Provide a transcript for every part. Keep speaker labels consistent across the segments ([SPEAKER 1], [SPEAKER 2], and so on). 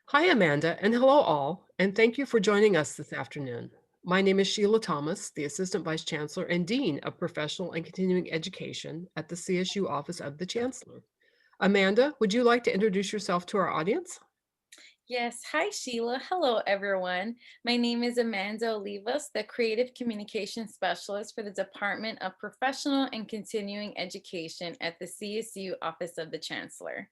[SPEAKER 1] Hi, Amanda, and hello all, and thank you for joining us this afternoon. My name is Sheila Thomas, the Assistant Vice Chancellor and Dean of Professional and Continuing Education at the CSU Office of the Chancellor. Amanda, would you like to introduce yourself to our audience?
[SPEAKER 2] Yes, hi Sheila. Hello everyone. My name is Amanda Olivas, the Creative Communication Specialist for the Department of Professional and Continuing Education at the CSU Office of the Chancellor.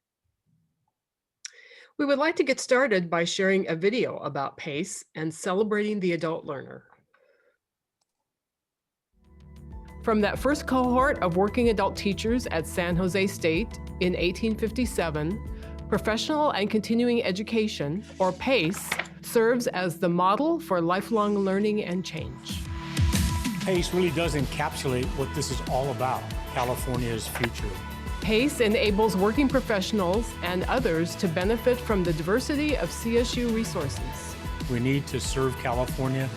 [SPEAKER 1] We would like to get started by sharing a video about PACE and celebrating the adult learner. From that first cohort of working adult teachers at San Jose State in 1857, Professional and Continuing Education, or PACE, serves as the model for lifelong learning and change.
[SPEAKER 3] PACE really does encapsulate what this is all about, California's future.
[SPEAKER 1] PACE enables working professionals and others to benefit from the diversity of CSU resources.
[SPEAKER 3] We need to serve California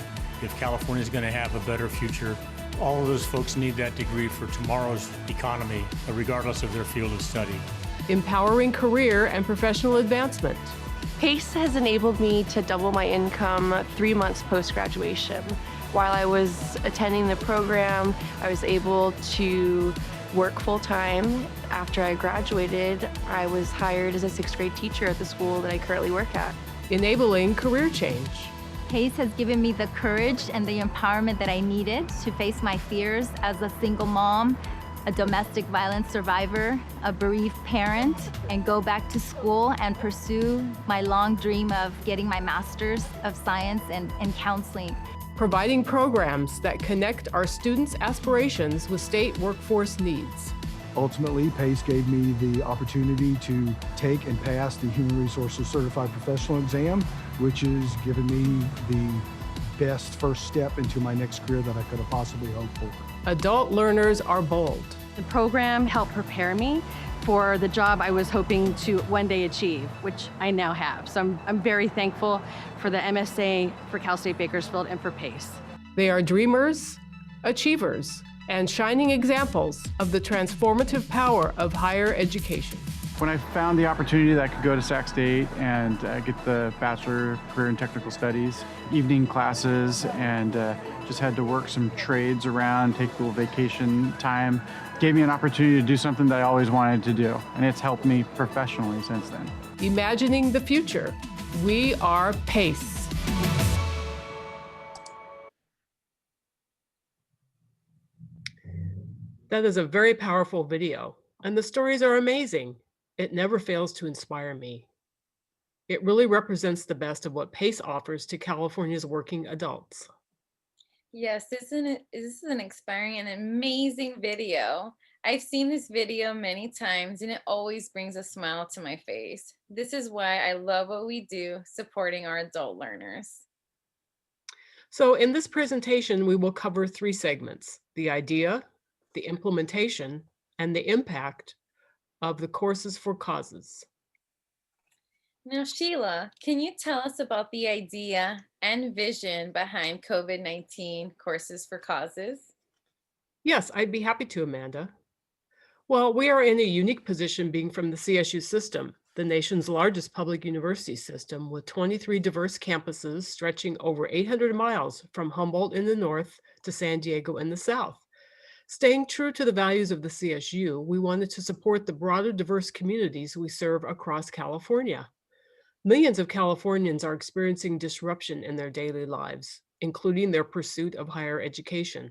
[SPEAKER 3] if California is going to have a better future. All of those folks need that degree for tomorrow's economy, regardless of their field of study.
[SPEAKER 1] Empowering career and professional advancement.
[SPEAKER 4] PACE has enabled me to double my income 3 months post-graduation. While I was attending the program, I was able to work full-time. After I graduated, I was hired as a 6th grade teacher at the school that I currently work at.
[SPEAKER 1] Enabling career change.
[SPEAKER 5] PACE has given me the courage and the empowerment that I needed to face my fears as a single mom, a domestic violence survivor, a bereaved parent, and go back to school and pursue my long dream of getting my master's of science in counseling.
[SPEAKER 1] Providing programs that connect our students' aspirations with state workforce needs.
[SPEAKER 6] Ultimately, PACE gave me the opportunity to take and pass the Human Resources Certified Professional exam, which has given me the best first step into my next career that I could have possibly hoped for.
[SPEAKER 1] Adult learners are bold.
[SPEAKER 4] The program helped prepare me for the job I was hoping to one day achieve, which I now have. So I'm very thankful for the MSA, for Cal State Bakersfield, and for PACE.
[SPEAKER 1] They are dreamers, achievers, and shining examples of the transformative power of higher education.
[SPEAKER 7] When I found the opportunity that I could go to Sac State and get the Bachelor of Career and Technical Studies, evening classes, and just had to work some trades around, take a little vacation time, gave me an opportunity to do something that I always wanted to do. And it's helped me professionally since then.
[SPEAKER 1] Imagining the future. We are PACE. That is a very powerful video, and the stories are amazing. It never fails to inspire me. It really represents the best of what PACE offers to California's working adults.
[SPEAKER 2] Yes, this is an inspiring and amazing video. I've seen this video many times and it always brings a smile to my face. This is why I love what we do supporting our adult learners.
[SPEAKER 1] So in this presentation, we will cover 3 segments: the idea, the implementation, and the impact of the courses for causes.
[SPEAKER 2] Now, Sheila, can you tell us about the idea and vision behind COVID-19 Courses for Causes?
[SPEAKER 1] Yes, I'd be happy to, Amanda. Well, we are in a unique position being from the CSU system, the nation's largest public university system with 23 diverse campuses stretching over 800 miles from Humboldt in the north to San Diego in the south. Staying true to the values of the CSU, we wanted to support the broader diverse communities we serve across California. Millions of Californians are experiencing disruption in their daily lives, including their pursuit of higher education.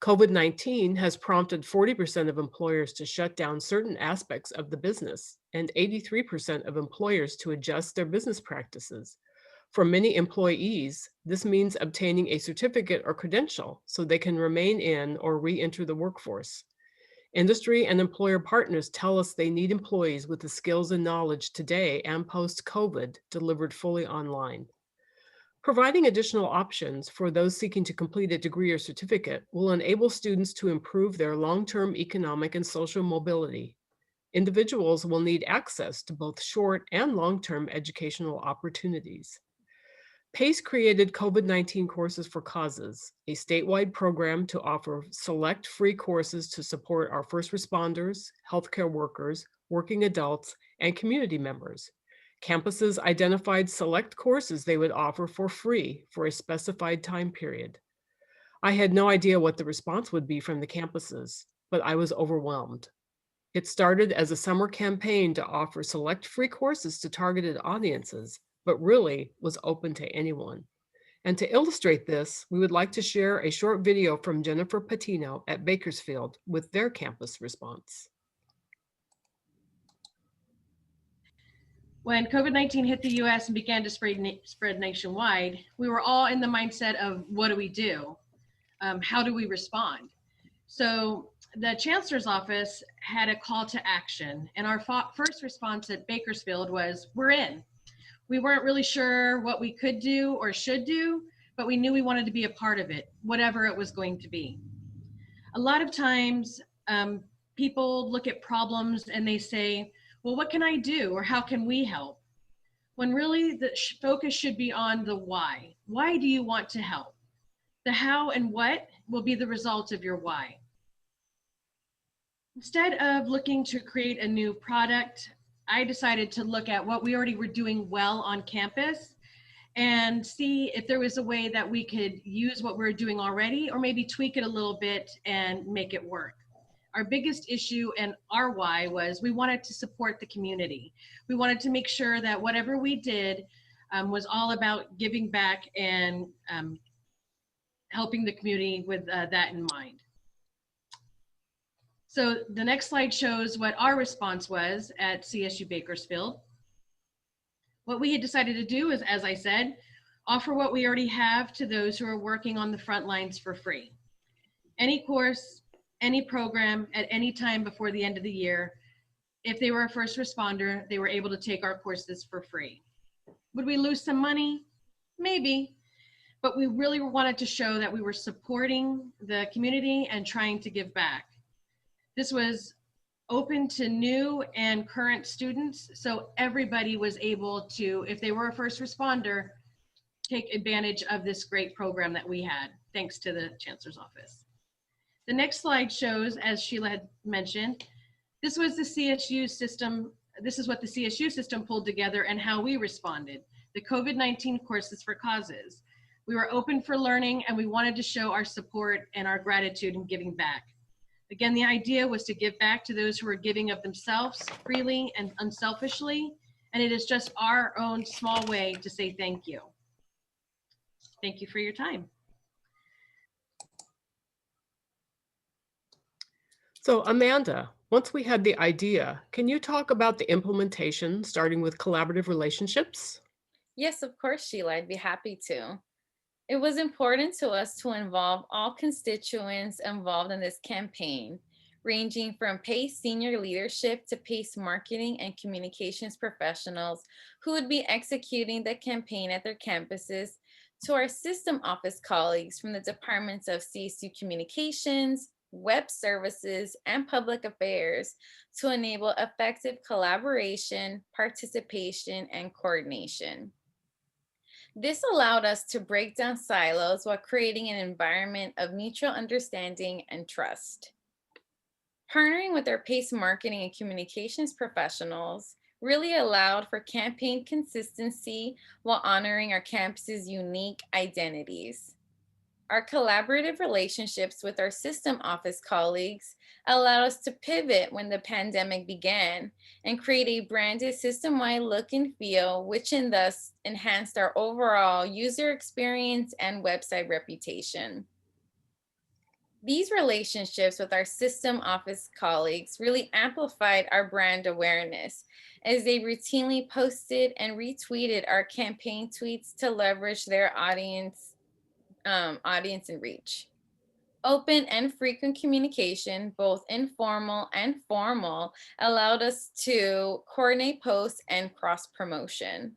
[SPEAKER 1] COVID-19 has prompted 40% of employers to shut down certain aspects of the business and 83% of employers to adjust their business practices. For many employees, this means obtaining a certificate or credential so they can remain in or re-enter the workforce. Industry and employer partners tell us they need employees with the skills and knowledge today and post-COVID delivered fully online. Providing additional options for those seeking to complete a degree or certificate will enable students to improve their long-term economic and social mobility. Individuals will need access to both short and long-term educational opportunities. PACE created COVID-19 Courses for Causes, a statewide program to offer select free courses to support our first responders, healthcare workers, working adults, and community members. Campuses identified select courses they would offer for free for a specified time period. I had no idea what the response would be from the campuses, but I was overwhelmed. It started as a summer campaign to offer select free courses to targeted audiences, but really was open to anyone. And to illustrate this, we would like to share a short video from Jennifer Patino at Bakersfield with their campus response.
[SPEAKER 8] When COVID-19 hit the US and began to spread nationwide, we were all in the mindset of what do we do? How do we respond? So the Chancellor's office had a call to action, and our first response at Bakersfield was, we're in. We weren't really sure what we could do or should do, but we knew we wanted to be a part of it, whatever it was going to be. A lot of times people look at problems and they say, well, what can I do, or how can we help? When really the focus should be on the why. Why do you want to help? The how and what will be the result of your why. Instead of looking to create a new product, I decided to look at what we already were doing well on campus and see if there was a way that we could use what we're doing already, or maybe tweak it a little bit and make it work. Our biggest issue and our why was we wanted to support the community. We wanted to make sure that whatever we did was all about giving back and helping the community with that in mind. So the next slide shows what our response was at CSU Bakersfield. What we had decided to do is, as I said, offer what we already have to those who are working on the front lines for free. Any course, any program at any time before the end of the year, if they were a first responder, they were able to take our courses for free. Would we lose some money? Maybe, but we really wanted to show that we were supporting the community and trying to give back. This was open to new and current students, so everybody was able to, if they were a first responder, take advantage of this great program that we had, thanks to the Chancellor's office. The next slide shows, as Sheila had mentioned, this was the CSU system. This is what the CSU system pulled together and how we responded. The COVID-19 courses for causes. We were open for learning, and we wanted to show our support and our gratitude in giving back. Again, the idea was to give back to those who are giving of themselves freely and unselfishly, and it is just our own small way to say thank you. Thank you for your time.
[SPEAKER 1] So Amanda, once we had the idea, can you talk about the implementation, starting with collaborative relationships?
[SPEAKER 2] Yes, of course, Sheila, I'd be happy to. It was important to us to involve all constituents involved in this campaign, ranging from PACE senior leadership to PACE marketing and communications professionals who would be executing the campaign at their campuses, to our system office colleagues from the departments of CSU Communications, Web Services, and Public Affairs to enable effective collaboration, participation, and coordination. This allowed us to break down silos while creating an environment of mutual understanding and trust. Partnering with our PACE marketing and communications professionals really allowed for campaign consistency while honoring our campus's unique identities. Our collaborative relationships with our system office colleagues allowed us to pivot when the pandemic began and create a branded system-wide look and feel, which thus enhanced our overall user experience and website reputation. These relationships with our system office colleagues really amplified our brand awareness as they routinely posted and retweeted our campaign tweets to leverage their audience and reach. Open and frequent communication, both informal and formal, allowed us to coordinate posts and cross-promotion.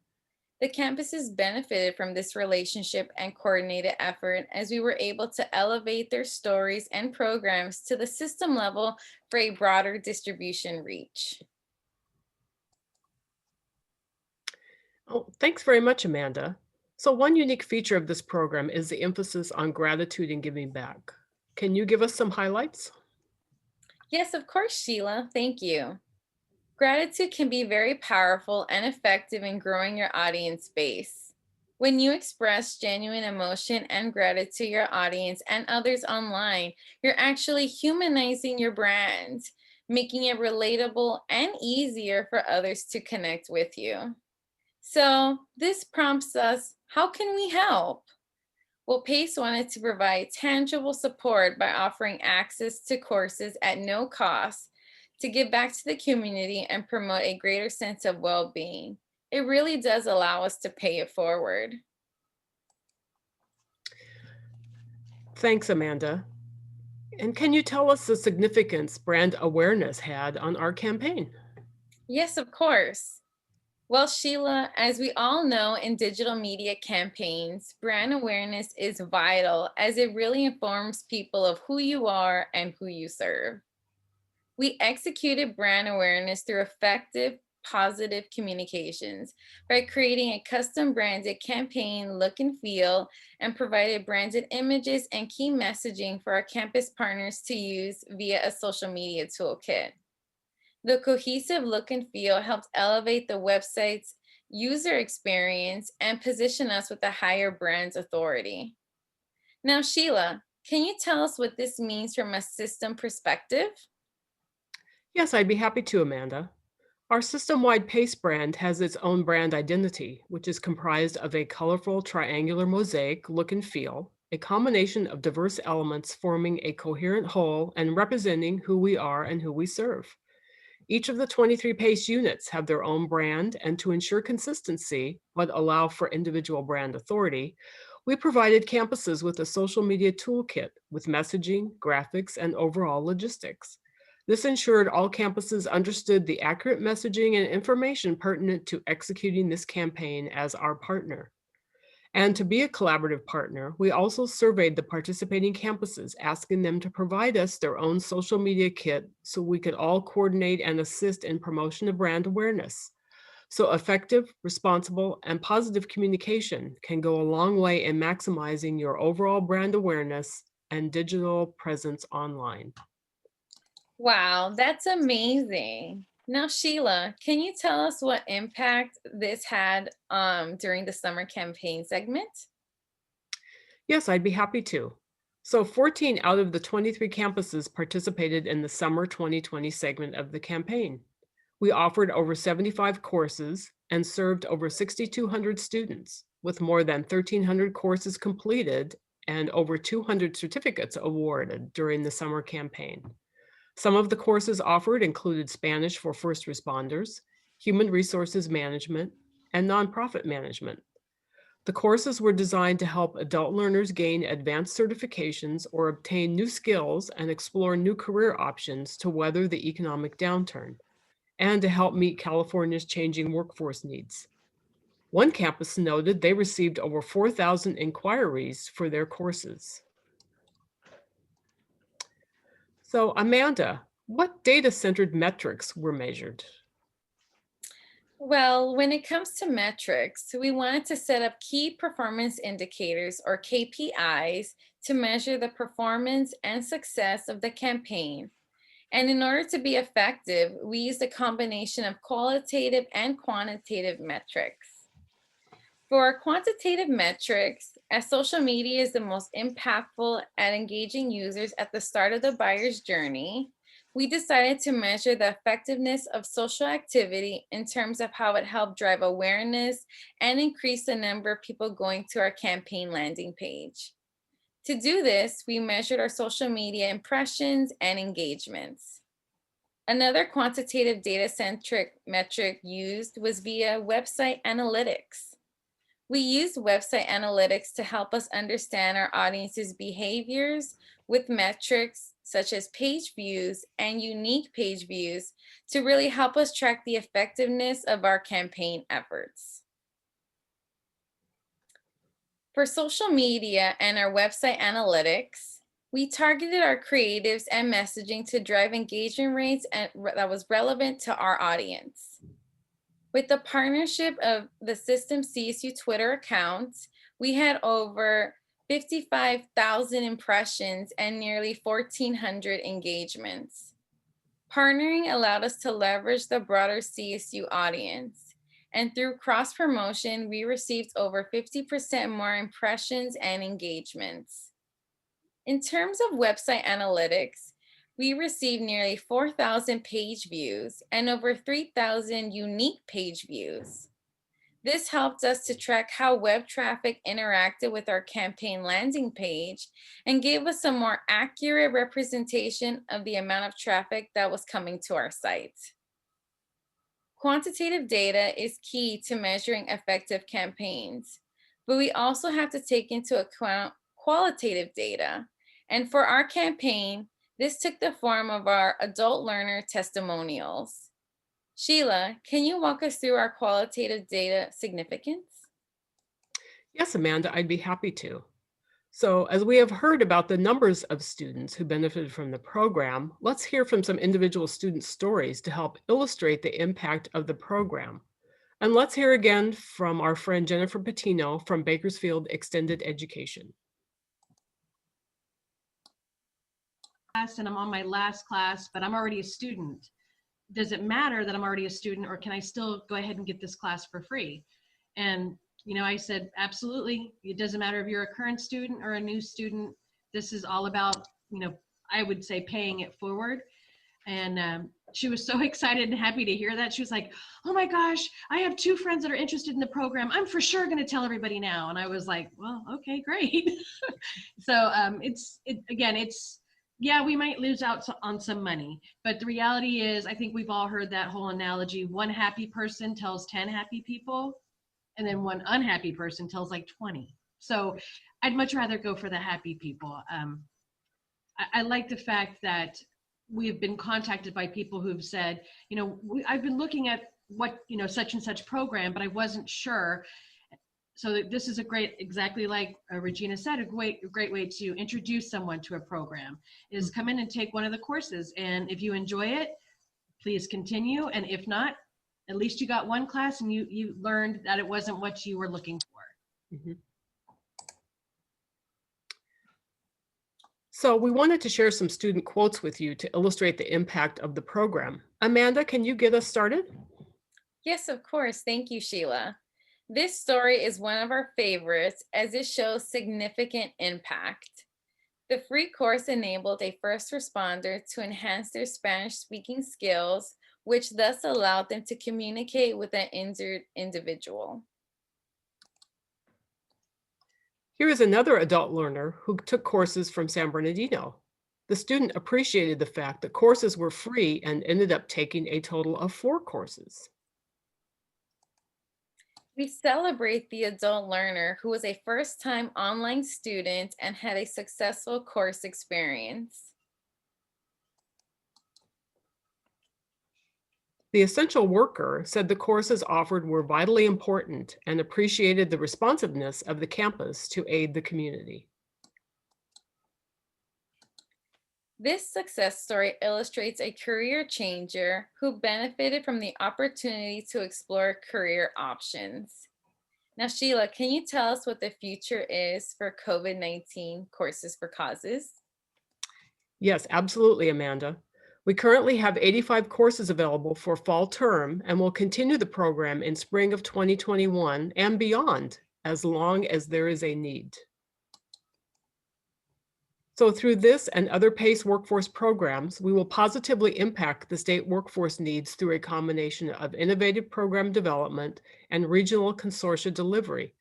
[SPEAKER 2] The campuses benefited from this relationship and coordinated effort as we were able to elevate their stories and programs to the system level for a broader distribution reach.
[SPEAKER 1] Oh, thanks very much, Amanda. So one unique feature of this program is the emphasis on gratitude and giving back. Can you give us some highlights?
[SPEAKER 2] Yes, of course, Sheila. Thank you. Gratitude can be very powerful and effective in growing your audience base. When you express genuine emotion and gratitude to your audience and others online, you're actually humanizing your brand, making it relatable and easier for others to connect with you. So this prompts us, how can we help? Well, PACE wanted to provide tangible support by offering access to courses at no cost to give back to the community and promote a greater sense of well-being. It really does allow us to pay it forward.
[SPEAKER 1] Thanks, Amanda. And can you tell us the significance brand awareness had on our campaign?
[SPEAKER 2] Yes, of course. Well, Sheila, as we all know in digital media campaigns, brand awareness is vital as it really informs people of who you are and who you serve. We executed brand awareness through effective, positive communications by creating a custom branded campaign look and feel and provided branded images and key messaging for our campus partners to use via a social media toolkit. The cohesive look and feel helped elevate the website's user experience and position us with a higher brand authority. Now, Sheila, can you tell us what this means from a system perspective?
[SPEAKER 1] Yes, I'd be happy to, Amanda. Our system-wide PACE brand has its own brand identity, which is comprised of a colorful triangular mosaic look and feel, a combination of diverse elements forming a coherent whole and representing who we are and who we serve. Each of the 23 PACE units have their own brand, and to ensure consistency, but allow for individual brand authority, we provided campuses with a social media toolkit with messaging, graphics, and overall logistics. This ensured all campuses understood the accurate messaging and information pertinent to executing this campaign as our partner. And to be a collaborative partner, we also surveyed the participating campuses, asking them to provide us their own social media kit so we could all coordinate and assist in promotion of brand awareness. So effective, responsible, and positive communication can go a long way in maximizing your overall brand awareness and digital presence online.
[SPEAKER 2] Wow, that's amazing. Now, Sheila, can you tell us what impact this had during the summer campaign segment?
[SPEAKER 1] Yes, I'd be happy to. So 14 out of the 23 campuses participated in the summer 2020 segment of the campaign. We offered over 75 courses and served over 6,200 students, with more than 1,300 courses completed and over 200 certificates awarded during the summer campaign. Some of the courses offered included Spanish for first responders, human resources management, and nonprofit management. The courses were designed to help adult learners gain advanced certifications or obtain new skills and explore new career options to weather the economic downturn, and to help meet California's changing workforce needs. One campus noted they received over 4,000 inquiries for their courses. So Amanda, what data-centered metrics were measured?
[SPEAKER 2] Well, when it comes to metrics, we wanted to set up key performance indicators or KPIs to measure the performance and success of the campaign. And in order to be effective, we used a combination of qualitative and quantitative metrics. For quantitative metrics, as social media is the most impactful at engaging users at the start of the buyer's journey, we decided to measure the effectiveness of social activity in terms of how it helped drive awareness and increase the number of people going to our campaign landing page. To do this, we measured our social media impressions and engagements. Another quantitative data-centric metric used was via website analytics. We used website analytics to help us understand our audience's behaviors with metrics such as page views and unique page views to really help us track the effectiveness of our campaign efforts. For social media and our website analytics, we targeted our creatives and messaging to drive engagement rates that was relevant to our audience. With the partnership of the System CSU Twitter accounts, we had over 55,000 impressions and nearly 1,400 engagements. Partnering allowed us to leverage the broader CSU audience. And through cross-promotion, we received over 50% more impressions and engagements. In terms of website analytics, we received nearly 4,000 page views and over 3,000 unique page views. This helped us to track how web traffic interacted with our campaign landing page and gave us a more accurate representation of the amount of traffic that was coming to our site. Quantitative data is key to measuring effective campaigns, but we also have to take into account qualitative data. And for our campaign, this took the form of our adult learner testimonials. Sheila, can you walk us through our qualitative data significance?
[SPEAKER 1] Yes, Amanda, I'd be happy to. So as we have heard about the numbers of students who benefited from the program, let's hear from some individual student stories to help illustrate the impact of the program. And let's hear again from our friend Jennifer Patino from Bakersfield Extended Education.
[SPEAKER 8] And I'm on my last class, but I'm already a student. Does it matter that I'm already a student, or can I still go ahead and get this class for free? And, I said, absolutely. It doesn't matter if you're a current student or a new student. This is all about, I would say paying it forward. And she was so excited and happy to hear that. She was like, oh my gosh, I have 2 friends that are interested in the program. I'm for sure going to tell everybody now. And I was like, well, okay, great. So yeah, we might lose out on some money, but the reality is, I think we've all heard that whole analogy. One happy person tells 10 happy people, and then one unhappy person tells like 20. So I'd much rather go for the happy people. I like the fact that we've been contacted by people who've said, I've been looking at what, such and such program, but I wasn't sure. So this is a great, exactly like Regina said, a great way to introduce someone to a program is come in and take one of the courses. And if you enjoy it, please continue. And if not, at least you got one class and you learned that it wasn't what you were looking for.
[SPEAKER 1] Mm-hmm. So we wanted to share some student quotes with you to illustrate the impact of the program. Amanda, can you get us started?
[SPEAKER 2] Yes, of course. Thank you, Sheila. This story is one of our favorites as it shows significant impact. The free course enabled a first responder to enhance their Spanish-speaking skills, which thus allowed them to communicate with an injured individual.
[SPEAKER 1] Here is another adult learner who took courses from San Bernardino. The student appreciated the fact that courses were free and ended up taking a total of 4 courses.
[SPEAKER 2] We celebrate the adult learner who was a first-time online student and had a successful course experience.
[SPEAKER 1] The essential worker said the courses offered were vitally important and appreciated the responsiveness of the campus to aid the community.
[SPEAKER 2] This success story illustrates a career changer who benefited from the opportunity to explore career options. Now, Sheila, can you tell us what the future is for COVID-19 Courses for Causes?
[SPEAKER 1] Yes, absolutely, Amanda. We currently have 85 courses available for fall term and will continue the program in spring of 2021 and beyond, as long as there is a need. So through this and other PACE workforce programs, we will positively impact the state workforce needs through a combination of innovative program development and regional consortia delivery.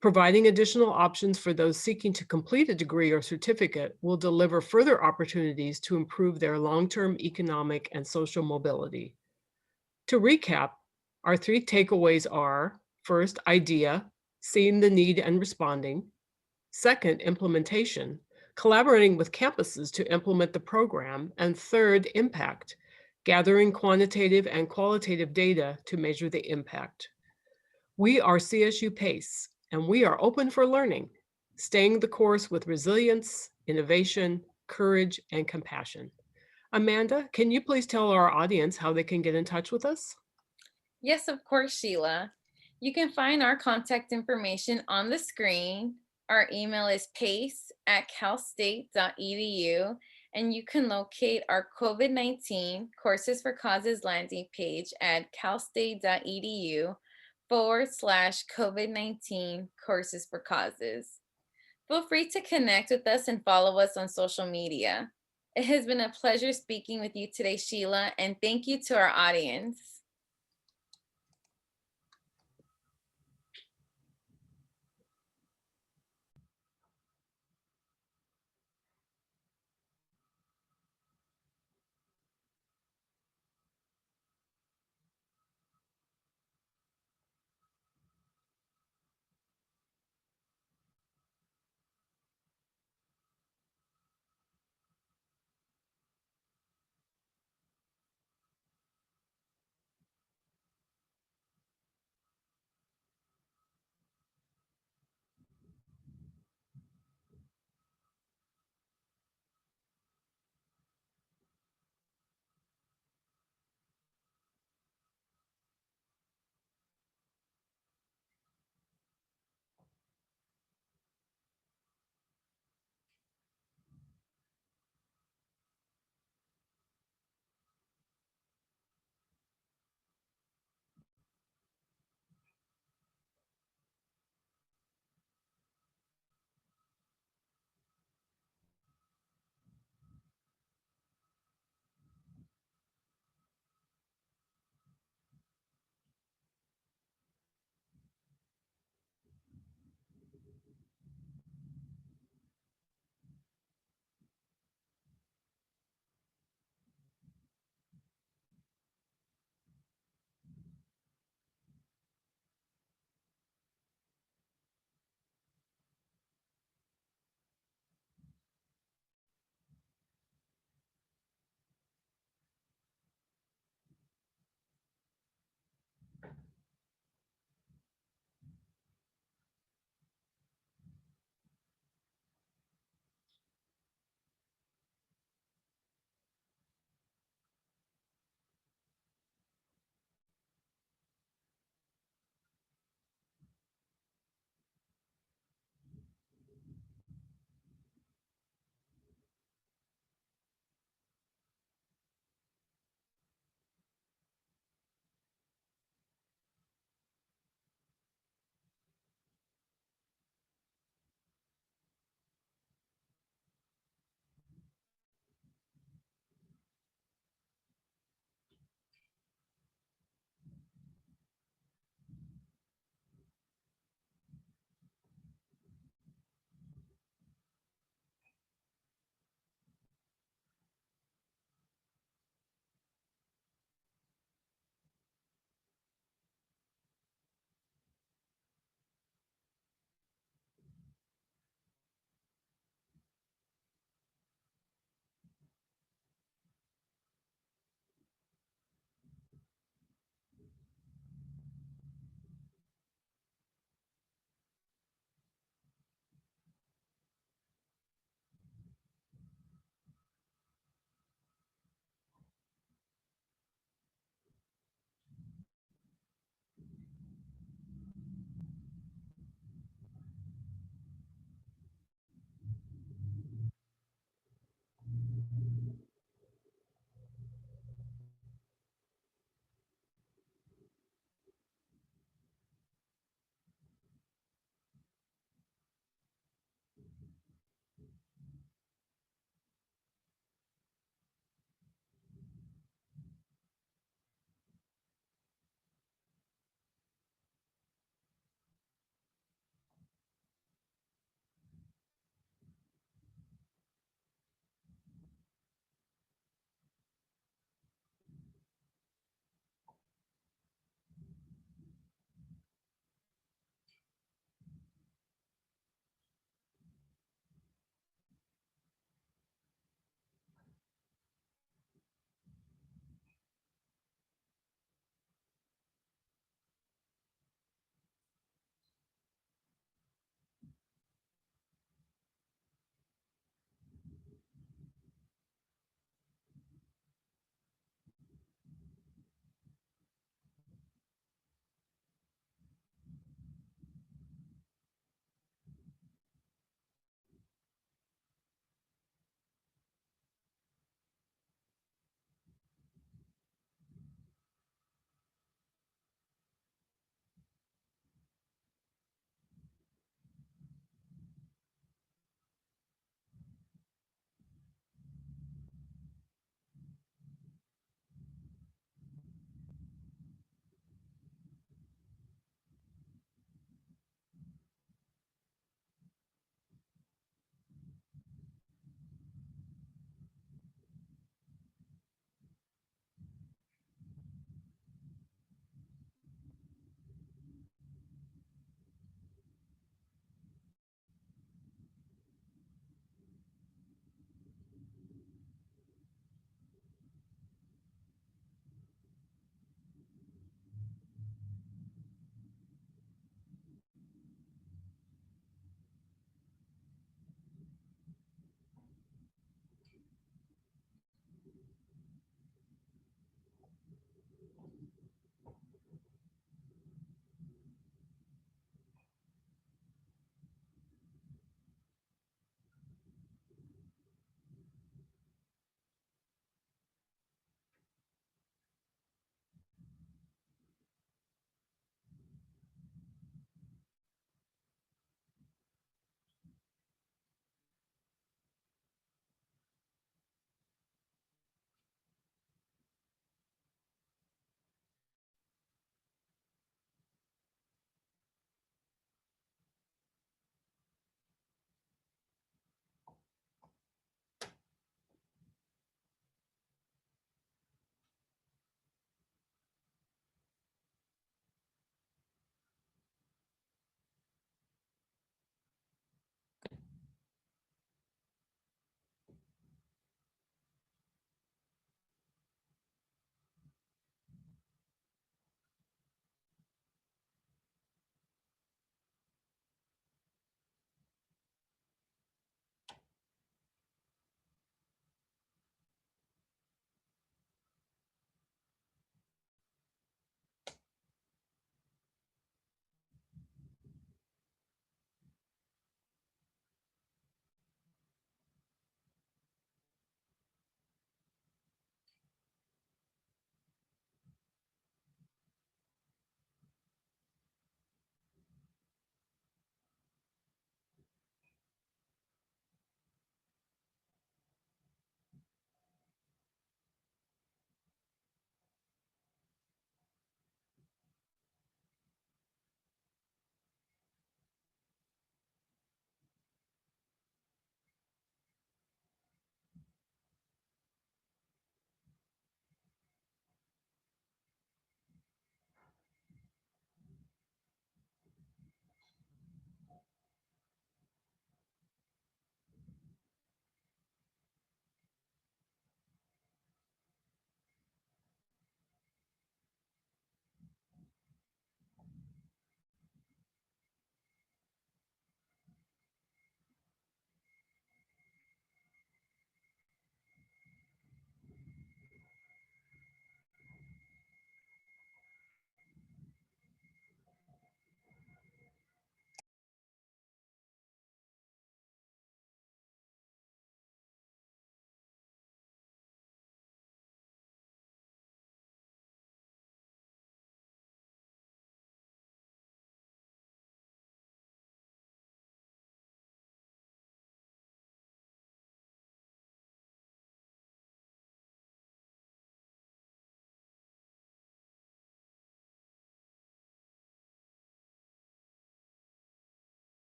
[SPEAKER 1] Providing additional options for those seeking to complete a degree or certificate will deliver further opportunities to improve their long-term economic and social mobility. To recap, our 3 takeaways are: first, idea, seeing the need and responding; second, implementation, collaborating with campuses to implement the program; and third, impact, gathering quantitative and qualitative data to measure the impact. We are CSU PACE, and we are open for learning, staying the course with resilience, innovation, courage, and compassion. Amanda, can you please tell our audience how they can get in touch with us?
[SPEAKER 2] Yes, of course, Sheila. You can find our contact information on the screen. Our email is pace@calstate.edu, and you can locate our COVID-19 Courses for Causes landing page at calstate.edu/COVID-19 Courses for Causes. Feel free to connect with us and follow us on social media. It has been a pleasure speaking with you today, Sheila, and thank you to our audience.